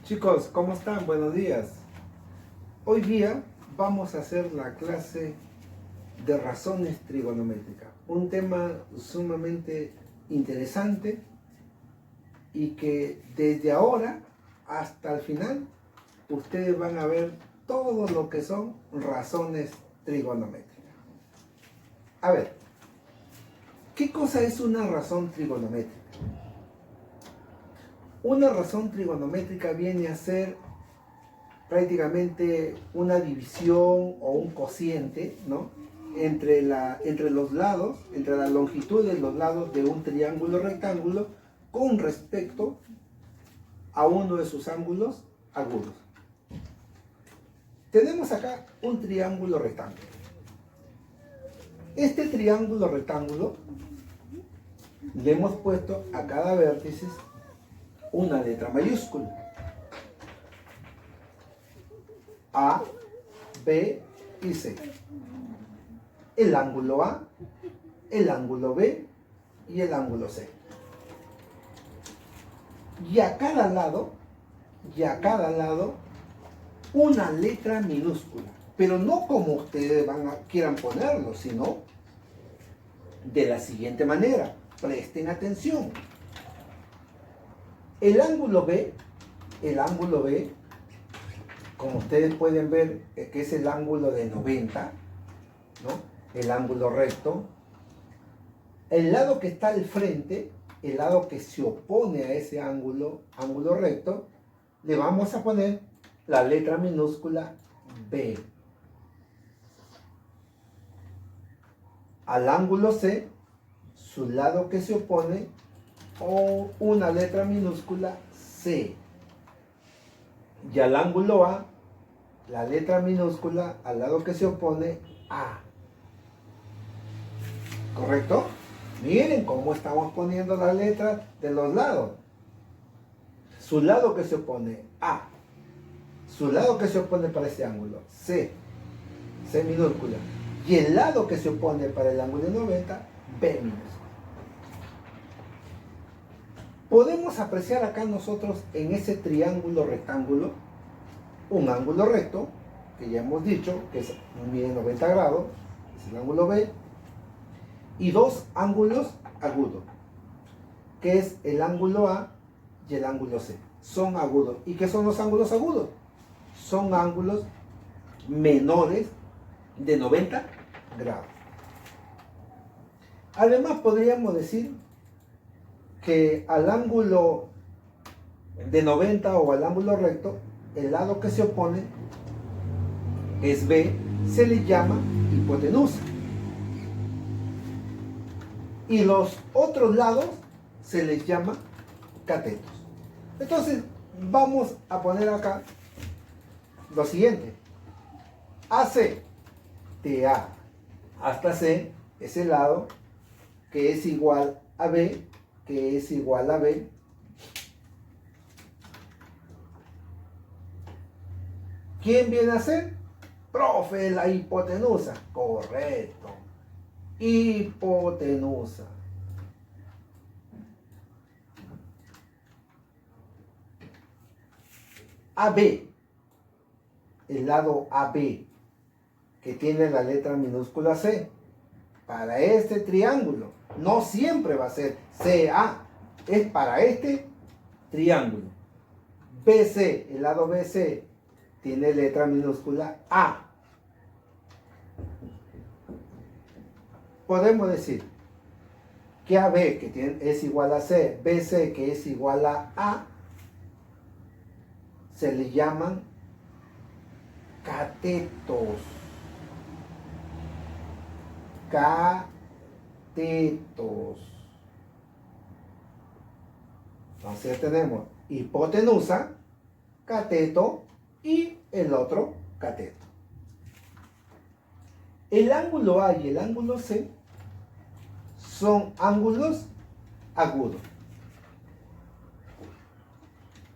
Chicos, ¿cómo están? Buenos días. Hoy día vamos a hacer la clase de razones trigonométricas. Un tema sumamente interesante y que desde ahora hasta el final ustedes van a ver todo lo que son razones trigonométricas. A ver, ¿qué cosa es una razón trigonométrica? Una razón trigonométrica viene a ser prácticamente una división o un cociente, ¿no? entre los lados, entre la longitud de los lados de un triángulo rectángulo con respecto a uno de sus ángulos agudos. Tenemos acá un triángulo rectángulo. Este triángulo rectángulo le hemos puesto a cada vértice una letra mayúscula. A, B y C. El ángulo A, el ángulo B y el ángulo C. Y a cada lado, una letra minúscula. Pero no como ustedes quieran ponerlo, sino de la siguiente manera. Presten atención. El ángulo B, como ustedes pueden ver, que es el ángulo de 90, ¿no? El ángulo recto. El lado que está al frente, el lado que se opone a ese ángulo recto, le vamos a poner la letra minúscula B. Al ángulo C, su lado que se opone, o una letra minúscula C. Y al ángulo A, la letra minúscula al lado que se opone, A. ¿Correcto? Miren cómo estamos poniendo las letras de los lados. Su lado que se opone, A. Su lado que se opone para este ángulo, C. C minúscula. Y el lado que se opone para el ángulo de 90, B minúscula. Podemos apreciar acá nosotros en ese triángulo rectángulo un ángulo recto, que ya hemos dicho que mide 90 grados, es el ángulo B, y dos ángulos agudos, que es el ángulo A y el ángulo C. Son agudos. ¿Y qué son los ángulos agudos? Son ángulos menores de 90 grados. Además podríamos decir que al ángulo de 90 o al ángulo recto, el lado que se opone es B, se le llama hipotenusa. Y los otros lados se les llama catetos. Entonces vamos a poner acá lo siguiente. AC, de A hasta C, es el lado que es igual a B, que es igual a B. ¿Quién viene a ser? Profe, la hipotenusa. Correcto. Hipotenusa. AB, el lado AB, que tiene la letra minúscula C. Para este triángulo, no siempre va a ser CA, es para este triángulo. BC, el lado BC, tiene letra minúscula A. Podemos decir que AB, que es igual a C, BC, que es igual a, se le llaman catetos. Catetos. Entonces tenemos hipotenusa, cateto y el otro cateto. El ángulo A y el ángulo C son ángulos agudos.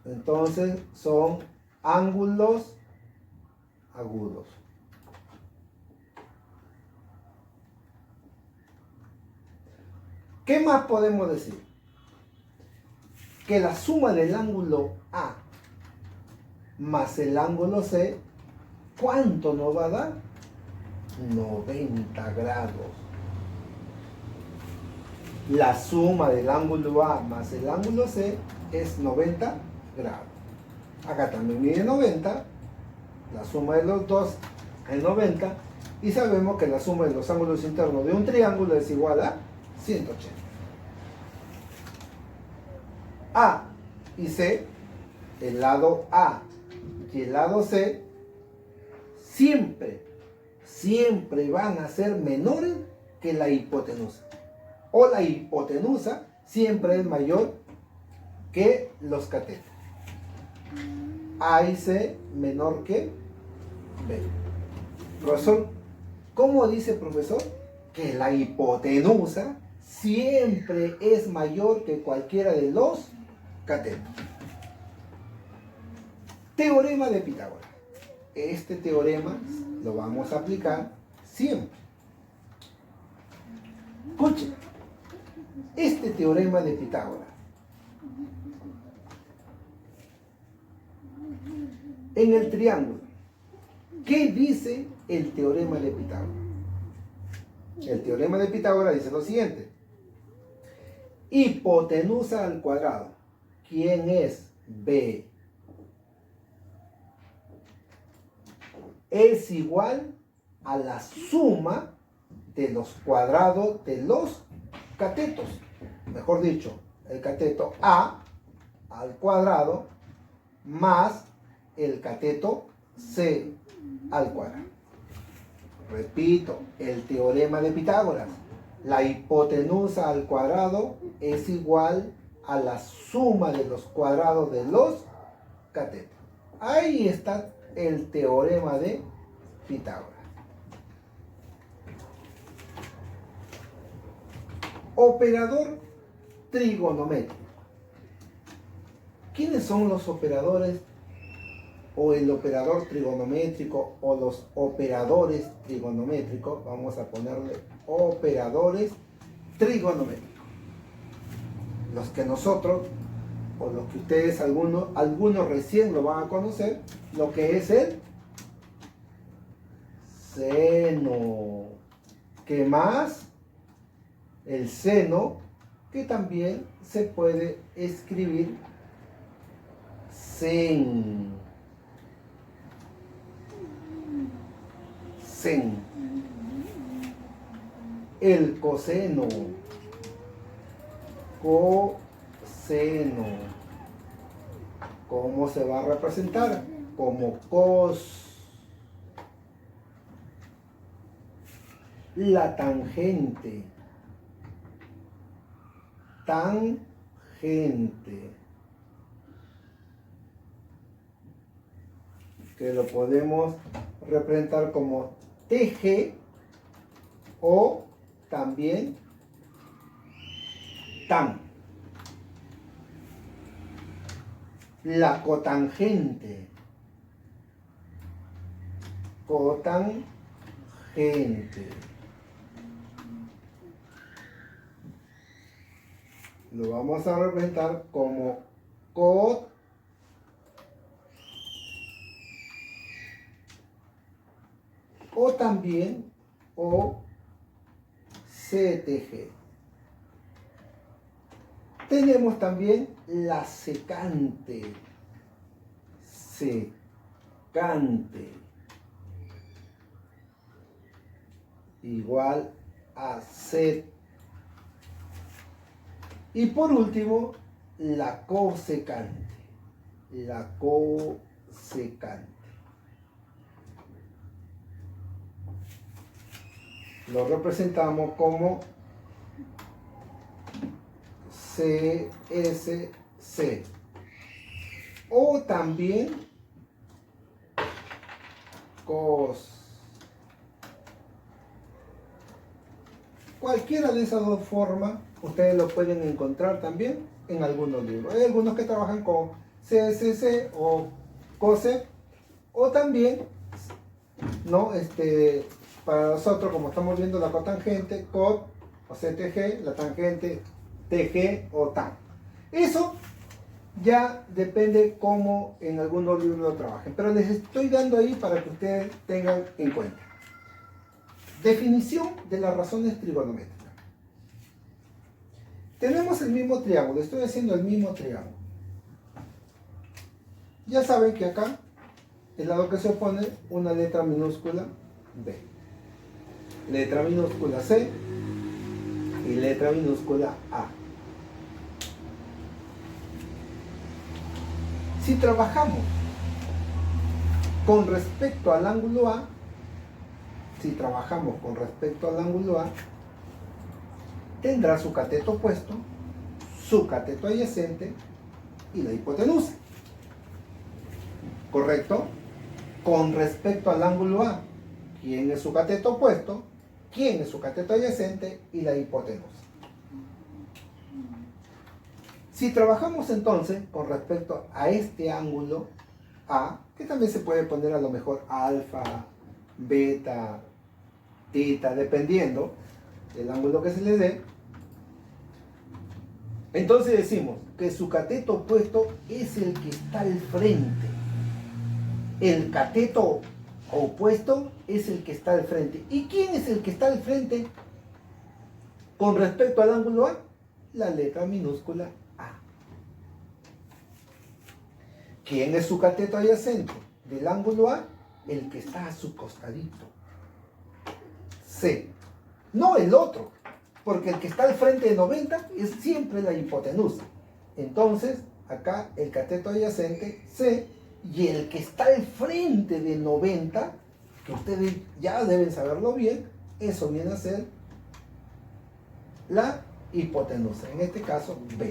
Entonces son ángulos agudos. ¿Qué más podemos decir? Que la suma del ángulo A más el ángulo C, ¿cuánto nos va a dar? 90 grados. La suma del ángulo A más el ángulo C es 90 grados. Acá también mide 90, la suma de los dos es 90, y sabemos que la suma de los ángulos internos de un triángulo es igual a 180. A y C, el lado A y el lado C, siempre van a ser menores que la hipotenusa. O la hipotenusa siempre es mayor que los catetos. A y C menor que B. Profesor, ¿cómo dice profesor? Que la hipotenusa siempre es mayor que cualquiera de los catetos. Teorema de Pitágoras. Este teorema lo vamos a aplicar siempre. Escuchen, este teorema de Pitágoras. En el triángulo, ¿qué dice el teorema de Pitágoras? El teorema de Pitágoras dice lo siguiente. Hipotenusa al cuadrado. ¿Quién es? B. Es igual a la suma de los cuadrados de los catetos. Mejor dicho, el cateto A al cuadrado más el cateto C al cuadrado. Repito, el teorema de Pitágoras. La hipotenusa al cuadrado es igual a la suma de los cuadrados de los catetos. Ahí está el teorema de Pitágoras. Operador trigonométrico. ¿Quiénes son los operadores o el operador trigonométrico o los operadores trigonométricos? Vamos a ponerle operadores trigonométricos. Los que nosotros, o los que ustedes, algunos recién lo van a conocer, lo que es el seno. ¿Qué más? El seno, que también se puede escribir sen. Sen. El coseno. Coseno. ¿Cómo se va a representar? Como cos. La tangente. Tangente. Que lo podemos representar como TG o también tan. La cotangente. Cotangente. Lo vamos a representar como cot o también o CTG. Tenemos también la secante. Secante. Igual a set. Y por último, la cosecante. La cosecante. Lo representamos como CSC. O también cos. Cualquiera de esas dos formas ustedes lo pueden encontrar también en algunos libros. Hay algunos que trabajan con CSC o cose, o también, ¿no? Para nosotros, como estamos viendo la cotangente, cot o CTG, la tangente TG o tan. Eso Ya depende cómo en algunos libros lo trabajen, pero les estoy dando ahí para que ustedes tengan en cuenta. Definición de las razones trigonométricas. Tenemos el mismo triángulo, estoy haciendo el mismo triángulo. Ya saben que acá, el lado que se opone, una letra minúscula B, letra minúscula C y letra minúscula A. Si trabajamos con respecto al ángulo A, tendrá su cateto opuesto, su cateto adyacente y la hipotenusa. ¿Correcto? Con respecto al ángulo A, ¿quién es su cateto opuesto? ¿Quién es su cateto adyacente? Y la hipotenusa. Si trabajamos entonces con respecto a este ángulo A, que también se puede poner a lo mejor alfa, beta, teta, dependiendo del ángulo que se le dé, entonces decimos que su cateto opuesto es el que está al frente. El cateto opuesto es el que está al frente. ¿Y quién es el que está al frente con respecto al ángulo A? La letra minúscula A. ¿Quién es su cateto adyacente del ángulo A? El que está a su costadito. C. No el otro, porque el que está al frente de 90 es siempre la hipotenusa. Entonces, acá el cateto adyacente C, y el que está al frente de 90, que ustedes ya deben saberlo bien, eso viene a ser la hipotenusa, en este caso B.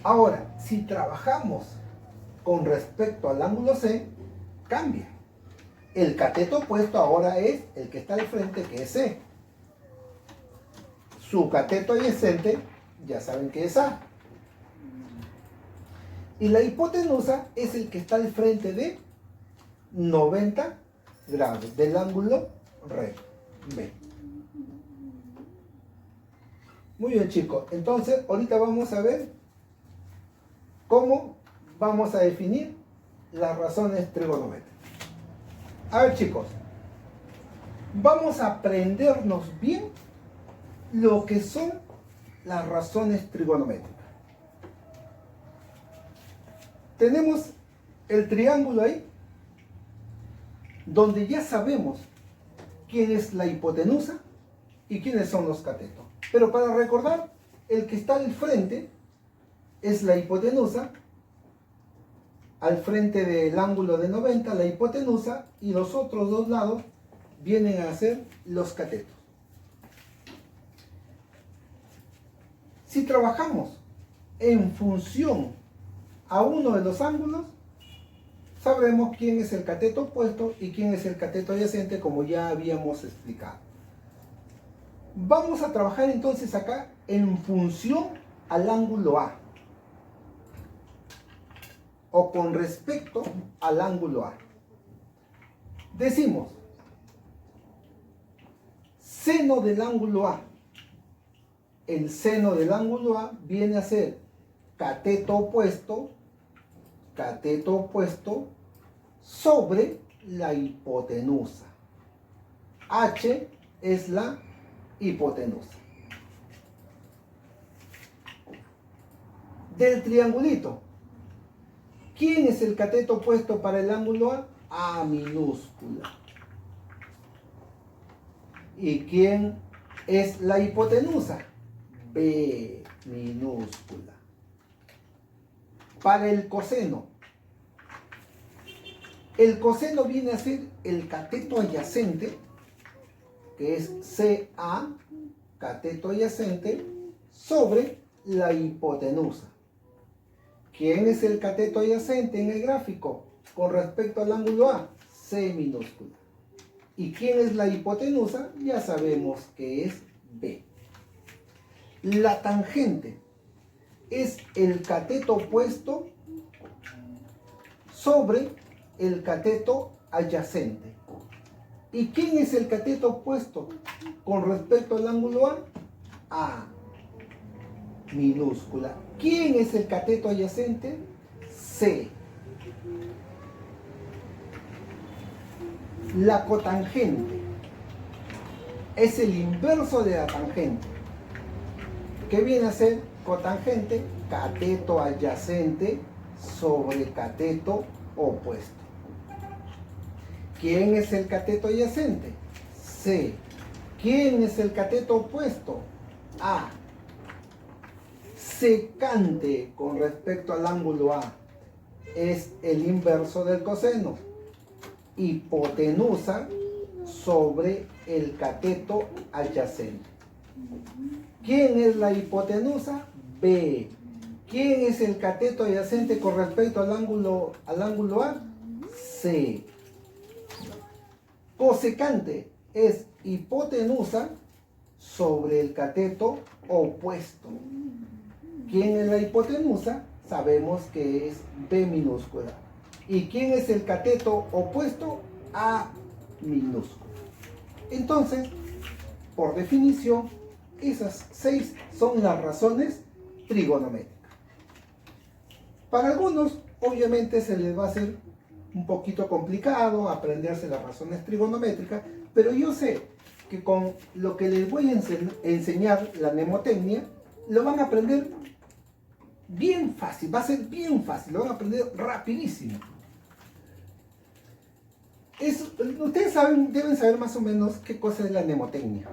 Ahora, si trabajamos con respecto al ángulo C, cambia. El cateto opuesto ahora es el que está al frente, que es C. Su cateto adyacente, ya saben que es A. Y la hipotenusa es el que está al frente de 90 grados del ángulo recto, B. Muy bien, chicos. Entonces, ahorita vamos a ver cómo vamos a definir las razones trigonométricas. A ver, chicos, vamos a aprendernos bien lo que son las razones trigonométricas. Tenemos el triángulo ahí, donde ya sabemos quién es la hipotenusa y quiénes son los catetos. Pero para recordar, el que está al frente es la hipotenusa, al frente del ángulo de 90, la hipotenusa, y los otros dos lados vienen a ser los catetos. Si trabajamos en función a uno de los ángulos, sabremos quién es el cateto opuesto y quién es el cateto adyacente, como ya habíamos explicado. Vamos a trabajar entonces acá en función al ángulo A, o con respecto al ángulo A. Decimos, seno del ángulo A. El seno del ángulo A viene a ser cateto opuesto sobre la hipotenusa. H es la hipotenusa. Del triangulito, ¿quién es el cateto opuesto para el ángulo A? A minúscula. ¿Y quién es la hipotenusa? B minúscula. Para el coseno, el coseno viene a ser el cateto adyacente, que es CA, cateto adyacente, sobre la hipotenusa. ¿Quién es el cateto adyacente en el gráfico con respecto al ángulo A? C minúscula. ¿Y quién es la hipotenusa? Ya sabemos que es B. La tangente es el cateto opuesto sobre el cateto adyacente. ¿Y quién es el cateto opuesto con respecto al ángulo A? A. minúscula. ¿Quién es el cateto adyacente? C. La cotangente es el inverso de la tangente. ¿Qué viene a ser cotangente? Cateto adyacente sobre cateto opuesto. ¿Quién es el cateto adyacente? C. ¿Quién es el cateto opuesto? A. Secante con respecto al ángulo A es el inverso del coseno. Hipotenusa sobre el cateto adyacente. ¿Quién es la hipotenusa? B. ¿Quién es el cateto adyacente con respecto al ángulo A? C. Cosecante es hipotenusa sobre el cateto opuesto. ¿Quién es la hipotenusa? Sabemos que es B minúscula. ¿Y quién es el cateto opuesto? A minúscula. Entonces, por definición, esas 6 son las razones trigonométricas. Para algunos, obviamente, se les va a hacer un poquito complicado aprenderse las razones trigonométricas, pero yo sé que con lo que les voy a enseñar, la mnemotecnia, lo van a aprender bien fácil, va a ser bien fácil, lo van a aprender rapidísimo. Ustedes deben saber más o menos qué cosa es la mnemotecnia.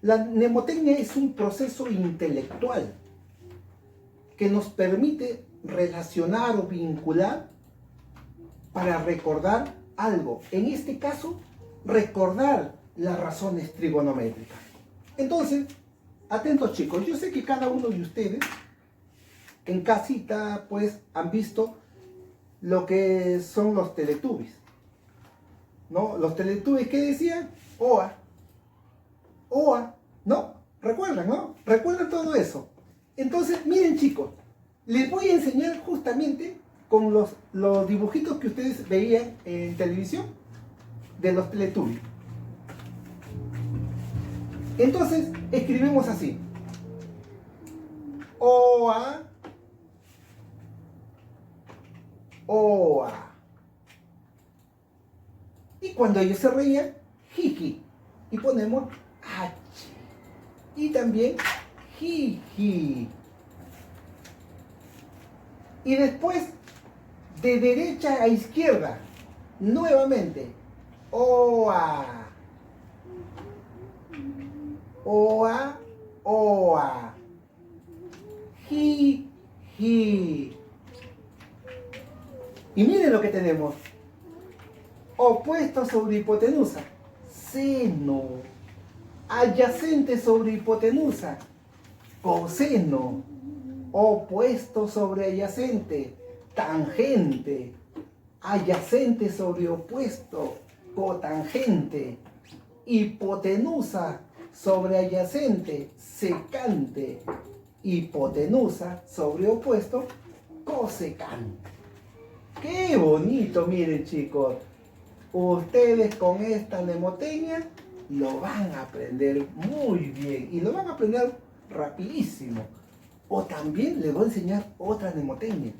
La mnemotecnia es un proceso intelectual que nos permite relacionar o vincular para recordar algo. En este caso, recordar las razones trigonométricas. Entonces, atentos chicos, yo sé que cada uno de ustedes en casita pues han visto lo que son los Teletubbies, ¿no? Los Teletubbies, ¿qué decían? OA, OA, ¿no? ¿Recuerdan, no? ¿Recuerdan todo eso? Entonces, miren chicos, les voy a enseñar justamente con los dibujitos que ustedes veían en televisión de los Teletubbies. Entonces, escribimos así. OA, OA. Y cuando ellos se reían, jiji. Y ponemos H. Y también jiji. Y después, de derecha a izquierda, nuevamente, OA. OA, OA. Ji, ji. Y miren lo que tenemos. Opuesto sobre hipotenusa. Seno. Adyacente sobre hipotenusa. Coseno. Opuesto sobre adyacente. Tangente. Adyacente sobre opuesto. Cotangente. Hipotenusa sobre adyacente. Secante. Hipotenusa sobre opuesto. Cosecante. ¡Qué bonito! Miren chicos, ustedes con esta mnemotecnia lo van a aprender muy bien y lo van a aprender rapidísimo. O también les voy a enseñar otra mnemotecnia.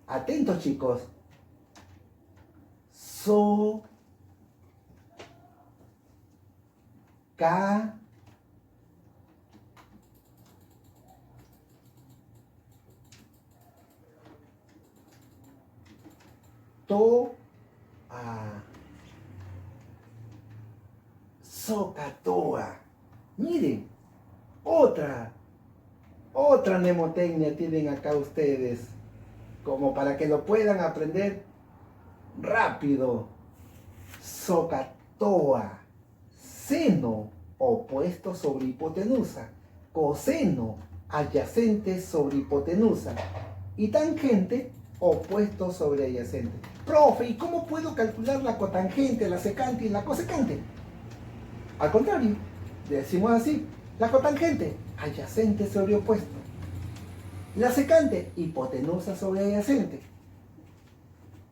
Atentos chicos. So, ca, to, a, socatoa. Miren, otra mnemotecnia tienen acá ustedes, como para que lo puedan aprender rápido. Socatoa. Seno, opuesto sobre hipotenusa. Coseno, adyacente sobre hipotenusa. Y tangente, opuesto sobre adyacente. Profe, ¿y cómo puedo calcular la cotangente, la secante y la cosecante? Al contrario, decimos así. La cotangente, adyacente sobre opuesto. La secante, hipotenusa sobre adyacente.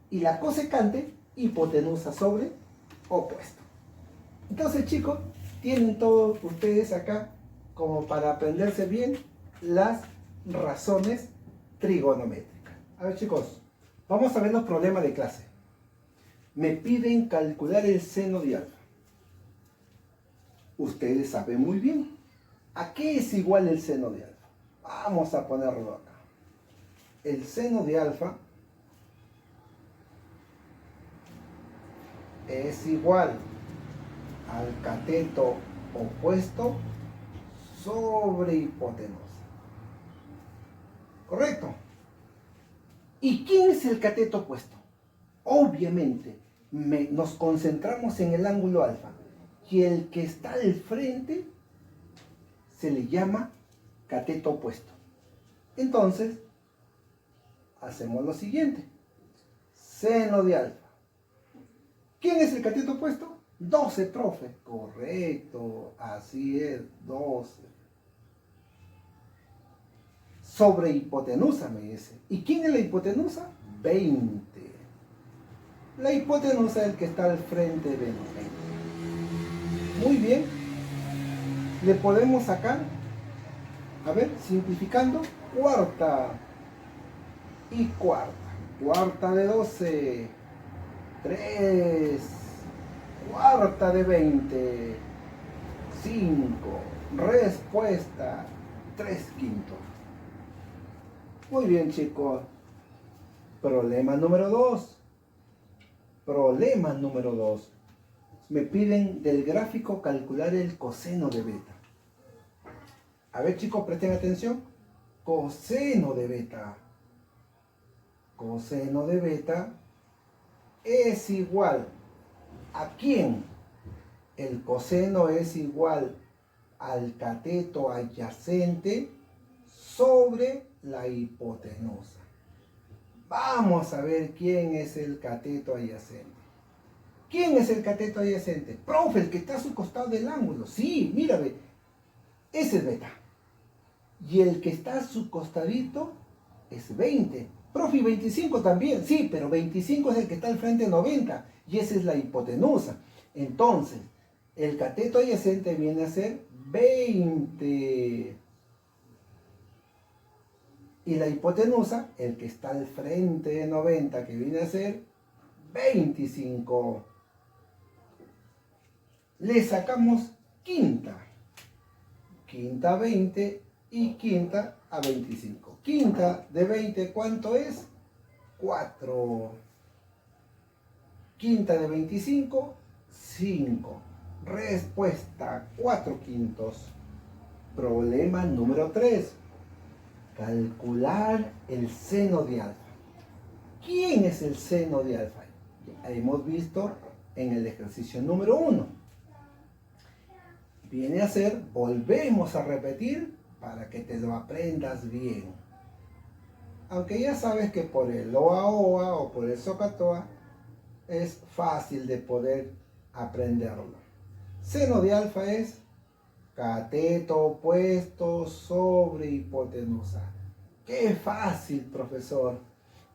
Y la cosecante, hipotenusa sobre opuesto. Entonces chicos, tienen todos ustedes acá como para aprenderse bien las razones trigonométricas. A ver, chicos, vamos a ver los problemas de clase. Me piden calcular el seno de alfa. Ustedes saben muy bien. ¿A qué es igual el seno de alfa? Vamos a ponerlo acá. El seno de alfa es igual al cateto opuesto sobre hipotenusa. ¿Correcto? ¿Y quién es el cateto opuesto? Obviamente, nos concentramos en el ángulo alfa. Y el que está al frente se le llama cateto opuesto. Entonces, hacemos lo siguiente. Seno de alfa. ¿Quién es el cateto opuesto? 12, profe. Correcto, así es, 12. Sobre hipotenusa, me dice. ¿Y quién es la hipotenusa? 20. La hipotenusa es el que está al frente de 20. Muy bien. Le podemos sacar, a ver, simplificando, cuarta y cuarta. Cuarta de 12. 3. Cuarta de 20. 5. Respuesta 3/5. Muy bien, chicos. Problema número 2. Problema número 2. Me piden del gráfico calcular el coseno de beta. A ver, chicos, presten atención. Coseno de beta. Coseno de beta es igual ¿a quién? El coseno es igual al cateto adyacente sobre la hipotenusa. Vamos a ver quién es el cateto adyacente. ¿Quién es el cateto adyacente? Profe, el que está a su costado del ángulo. Sí, mírame. Ese es beta. Y el que está a su costadito es 20. Profe, 25 también. Sí, pero 25 es el que está al frente de 90. Y esa es la hipotenusa. Entonces, el cateto adyacente viene a ser 20. Y la hipotenusa, el que está al frente de 90, que viene a ser 25. Le sacamos quinta. Quinta a 20 y quinta a 25. Quinta de 20, ¿cuánto es? 4. Quinta de 25, 5. Respuesta 4/5. Problema número 3. Calcular el seno de alfa. ¿Quién es el seno de alfa? Ya hemos visto en el ejercicio número 1. Viene a ser, volvemos a repetir para que te lo aprendas bien. Aunque ya sabes que por el OA-OA o por el SOHCAHTOA es fácil de poder aprenderlo. Seno de alfa es cateto opuesto sobre hipotenusa. ¡Qué fácil, profesor!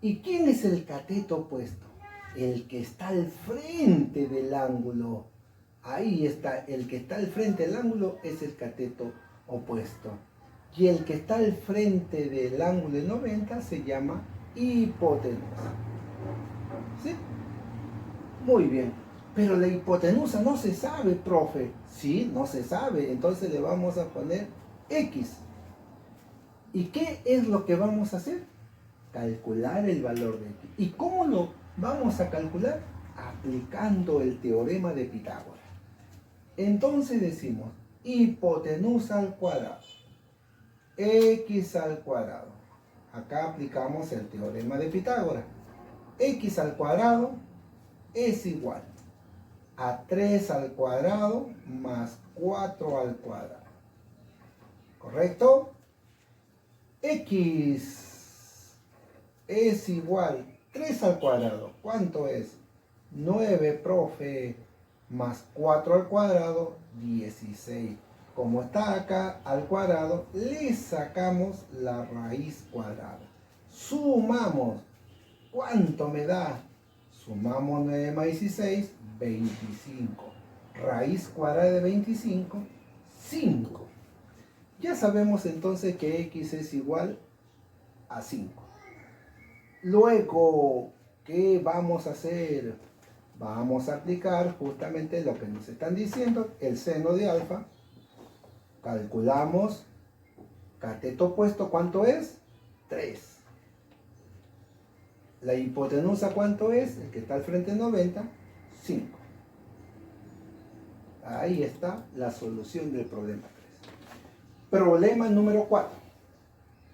¿Y quién es el cateto opuesto? El que está al frente del ángulo. Ahí está, el que está al frente del ángulo es el cateto opuesto. Y el que está al frente del ángulo de 90 se llama hipotenusa. ¿Sí? Muy bien. Pero la hipotenusa no se sabe, profe. Sí, no se sabe. Entonces le vamos a poner X. ¿Y qué es lo que vamos a hacer? Calcular el valor de X. ¿Y cómo lo vamos a calcular? Aplicando el teorema de Pitágoras. Entonces decimos hipotenusa al cuadrado, X al cuadrado. Acá aplicamos el teorema de Pitágoras. X al cuadrado es igual a 3 al cuadrado más 4 al cuadrado. ¿Correcto? X es igual 3 al cuadrado. ¿Cuánto es? 9, profe, más 4 al cuadrado, 16. Como está acá al cuadrado, le sacamos la raíz cuadrada. Sumamos. ¿Cuánto me da? Sumamos 9 más 16, 25. Raíz cuadrada de 25, 5. Ya sabemos entonces que x es igual a 5. Luego, ¿qué vamos a hacer? Vamos a aplicar justamente lo que nos están diciendo, el seno de alfa. Calculamos cateto opuesto, ¿cuánto es? 3. La hipotenusa, ¿cuánto es? El que está al frente 90, 5. Ahí está la solución del problema 3. Problema número 4.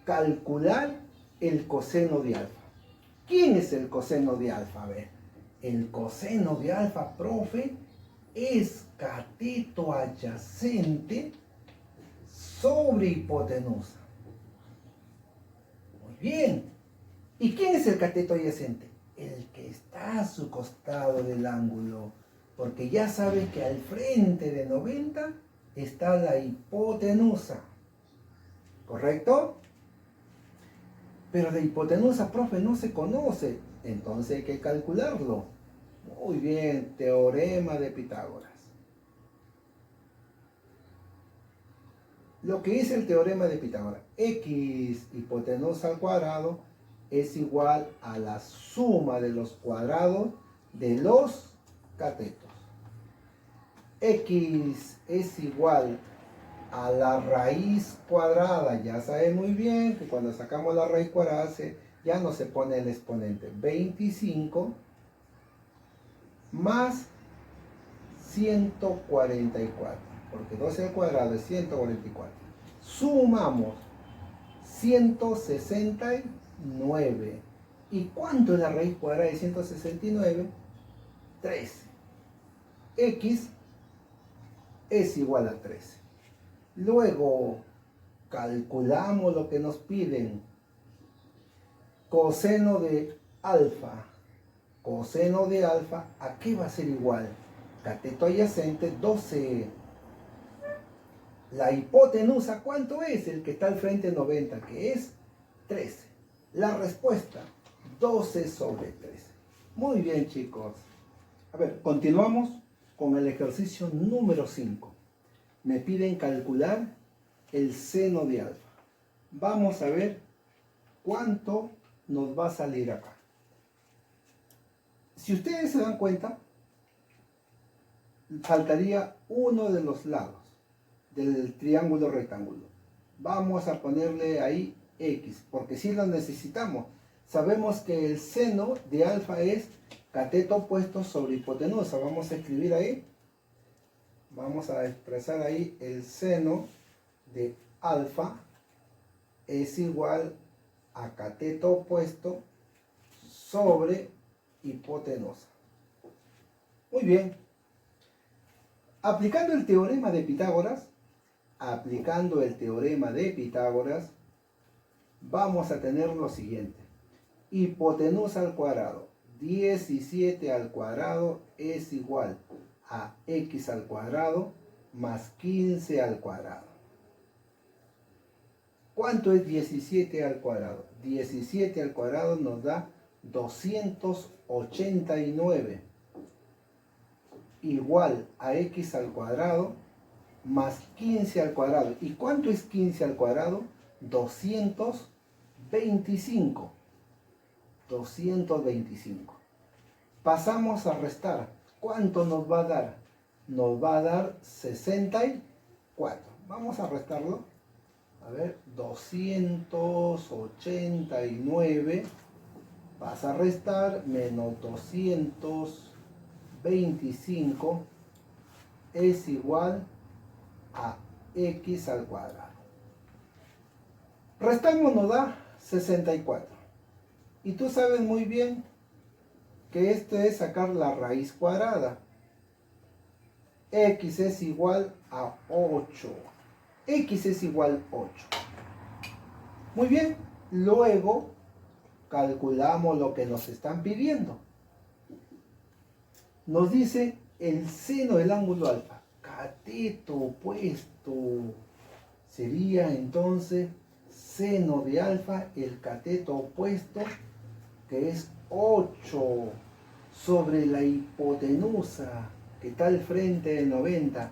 Calcular el coseno de alfa. ¿Quién es el coseno de alfa? A ver, el coseno de alfa, profe, es cateto adyacente sobre hipotenusa. Muy bien. ¿Y quién es el cateto adyacente? El que está a su costado del ángulo. Porque ya sabe que al frente de 90 está la hipotenusa. ¿Correcto? Pero la hipotenusa, profe, no se conoce. Entonces hay que calcularlo. Muy bien, teorema de Pitágoras. Lo que dice el teorema de Pitágoras, x hipotenusa al cuadrado es igual a la suma de los cuadrados de los catetos. X es igual a la raíz cuadrada. Ya saben muy bien que cuando sacamos la raíz cuadrada ya no se pone el exponente. 25 más 144. Porque 12 al cuadrado es 144. Sumamos 169. ¿Y cuánto es la raíz cuadrada de 169? 13. X es igual a 13. Luego calculamos lo que nos piden. Coseno de alfa. Coseno de alfa, ¿a qué va a ser igual? Cateto adyacente, 12. La hipotenusa, ¿cuánto es? El que está al frente 90, que es 13. La respuesta, 12 sobre 13. Muy bien, chicos. A ver, continuamos con el ejercicio número 5. Me piden calcular el seno de alfa. Vamos a ver cuánto nos va a salir acá. Si ustedes se dan cuenta, faltaría uno de los lados del triángulo rectángulo. Vamos a ponerle ahí X, porque si lo necesitamos. Sabemos que el seno de alfa es cateto opuesto sobre hipotenusa. Vamos a escribir ahí. Vamos a expresar ahí el seno de alfa es igual a cateto opuesto sobre hipotenusa. Muy bien. Aplicando el teorema de Pitágoras, vamos a tener lo siguiente. Hipotenusa al cuadrado, 17 al cuadrado es igual a x al cuadrado más 15 al cuadrado. ¿Cuánto es 17 al cuadrado? 17 al cuadrado nos da 289 igual a x al cuadrado más 15 al cuadrado. ¿Y cuánto es 15 al cuadrado? 225. 225. Pasamos a restar. ¿Cuánto nos va a dar? Nos va a dar 64. Vamos a restarlo. A ver, 289 vas a restar menos 225 es igual a x al cuadrado. Restamos nos da 64. Y tú sabes muy bien que esto es sacar la raíz cuadrada. X es igual a 8. X es igual a 8. Muy bien. Luego calculamos lo que nos están pidiendo. Nos dice el seno del ángulo alfa. Cateto opuesto. Sería entonces seno de alfa, el cateto opuesto, que es 8 sobre la hipotenusa, que está al frente de 90,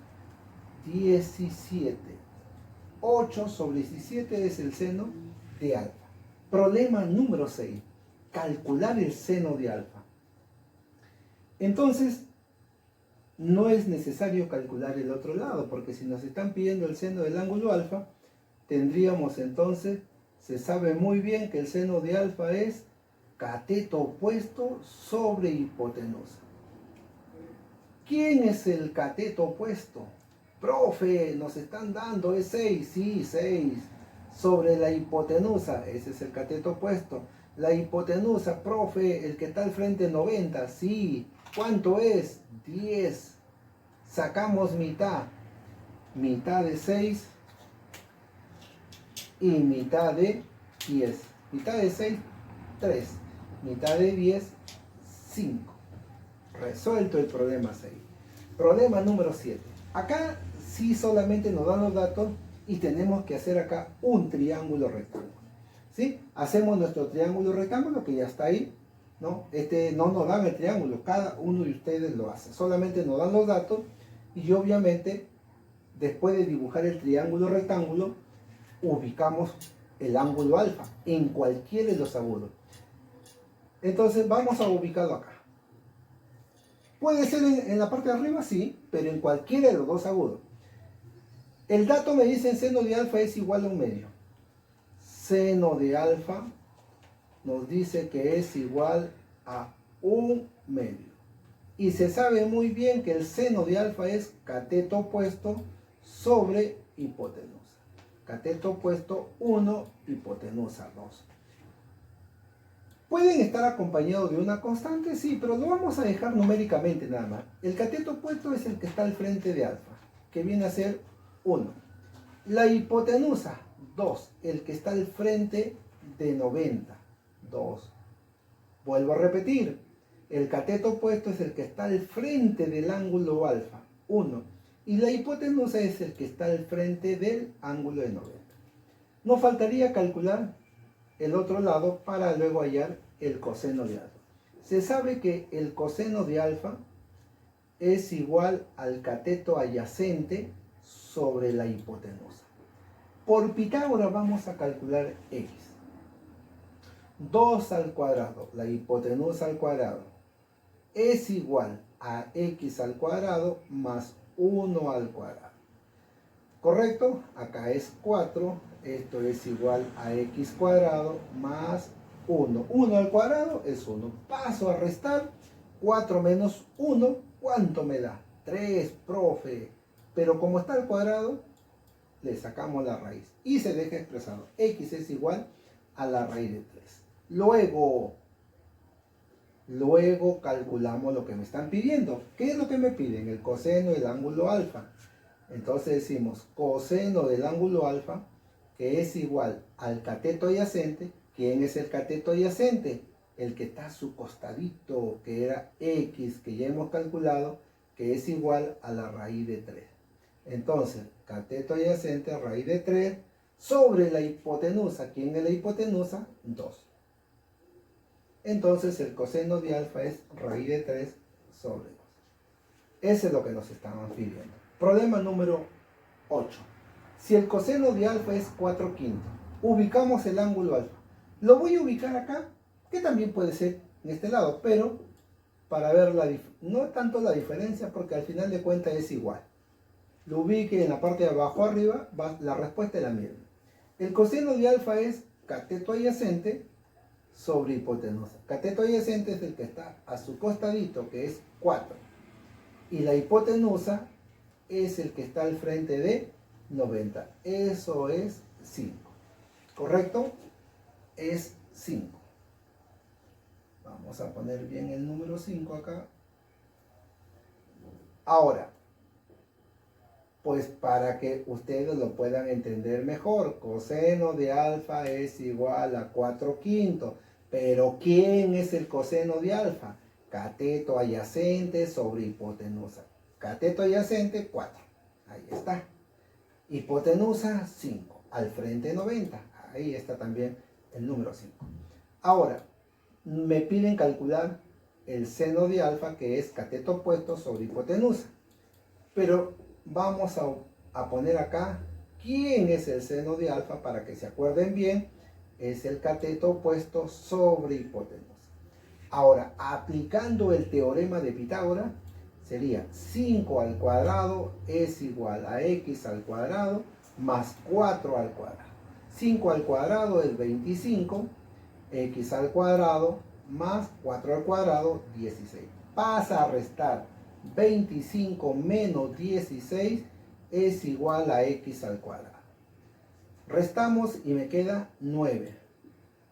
17. 8 sobre 17 es el seno de alfa. Problema número 6. Calcular el seno de alfa. Entonces, no es necesario calcular el otro lado, porque si nos están pidiendo el seno del ángulo alfa, tendríamos entonces, se sabe muy bien que el seno de alfa es cateto opuesto sobre hipotenusa. ¿Quién es el cateto opuesto? Profe, nos están dando, es 6, sí, 6, sobre la hipotenusa, ese es el cateto opuesto. La hipotenusa, profe, el que está al frente 90, sí, ¿cuánto es? 10. Sacamos mitad, mitad de 6 y mitad de 10. Mitad de 6, 3. Mitad de 10, 5. Resuelto el problema 6. Problema número 7. Acá sí solamente nos dan los datos y tenemos que hacer acá un triángulo rectángulo. ¿Sí? Hacemos nuestro triángulo rectángulo que ya está ahí, ¿no? No nos dan el triángulo, cada uno de ustedes lo hace. Solamente nos dan los datos y obviamente después de dibujar el triángulo rectángulo ubicamos el ángulo alfa en cualquiera de los agudos. Entonces vamos a ubicarlo acá. Puede ser en la parte de arriba, sí, pero en cualquiera de los dos agudos. El dato me dice en seno de alfa es igual a 1/2. Seno de alfa nos dice que es igual a 1/2. Y se sabe muy bien que el seno de alfa es cateto opuesto sobre hipotenusa. Cateto opuesto 1, hipotenusa 2. ¿Pueden estar acompañados de una constante? Sí, pero lo vamos a dejar numéricamente nada más. El cateto opuesto es el que está al frente de alfa, que viene a ser 1. La hipotenusa, 2, el que está al frente de 90, 2. Vuelvo a repetir, el cateto opuesto es el que está al frente del ángulo alfa, 1. Y la hipotenusa es el que está al frente del ángulo de 90. Nos faltaría calcular el otro lado para luego hallar el coseno de alfa. Se sabe que el coseno de alfa es igual al cateto adyacente sobre la hipotenusa. Por Pitágoras vamos a calcular x. 2 al cuadrado, la hipotenusa al cuadrado, es igual a x al cuadrado más 1 al cuadrado. ¿Correcto? Acá es 4, esto es igual a x cuadrado más 1. 1 al cuadrado es 1. Paso a restar, 4 menos 1, ¿cuánto me da? 3, profe. Pero como está al cuadrado, le sacamos la raíz y se deja expresado. X es igual a la raíz de 3. Luego calculamos lo que me están pidiendo. ¿Qué es lo que me piden? El coseno del ángulo alfa. Entonces decimos coseno del ángulo alfa, que es igual al cateto adyacente. ¿Quién es el cateto adyacente? El que está a su costadito, que era x, que ya hemos calculado, que es igual a la raíz de 3. Entonces, cateto adyacente, raíz de 3, sobre la hipotenusa. ¿Quién es la hipotenusa? 2. Entonces, el coseno de alfa es raíz de 3 sobre 2. Ese es lo que nos estaban pidiendo. Problema número 8. Si el coseno de alfa es 4/5, ubicamos el ángulo alfa. Lo voy a ubicar acá, que también puede ser en este lado, pero para ver no tanto la diferencia, porque al final de cuentas es igual. Lo ubique en la parte de abajo arriba, la respuesta es la misma. El coseno de alfa es cateto adyacente sobre hipotenusa. Cateto adyacente es el que está a su costadito, que es 4. Y la hipotenusa es el que está al frente de 90. Eso es 5. ¿Correcto? Es 5. Vamos a poner bien el número 5 acá. Ahora, pues para que ustedes lo puedan entender mejor, coseno de alfa es igual a 4/5. Pero ¿quién es el coseno de alfa? Cateto adyacente sobre hipotenusa. Cateto adyacente, 4. Ahí está. Hipotenusa, 5. Al frente 90. Ahí está también el número 5. Ahora, me piden calcular el seno de alfa, que es cateto opuesto sobre hipotenusa. Pero vamos a poner acá ¿Quién es el seno de alfa? Para que se acuerden bien, es el cateto opuesto sobre hipotenusa. Ahora, aplicando el teorema de Pitágoras, sería 5 al cuadrado es igual a x al cuadrado más 4 al cuadrado. 5 al cuadrado es 25, x al cuadrado más 4 al cuadrado, 16. Pasa a restar 25 menos 16 es igual a x al cuadrado. Restamos y me queda 9.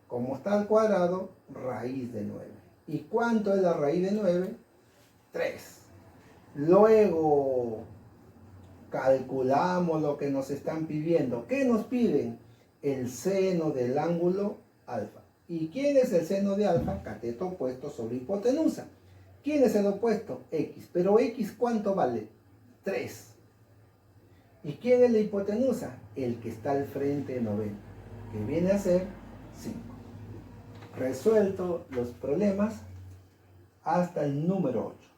Como está al cuadrado, raíz de 9. ¿Y cuánto es la raíz de 9? 3. Luego calculamos lo que nos están pidiendo. ¿Qué nos piden? El seno del ángulo alfa. ¿Y quién es el seno de alfa? Cateto opuesto sobre hipotenusa. ¿Quién es el opuesto? X. Pero X, ¿cuánto vale? 3. ¿Y quién es la hipotenusa? El que está al frente de 90, que viene a ser 5. Resuelto los problemas hasta el número 8.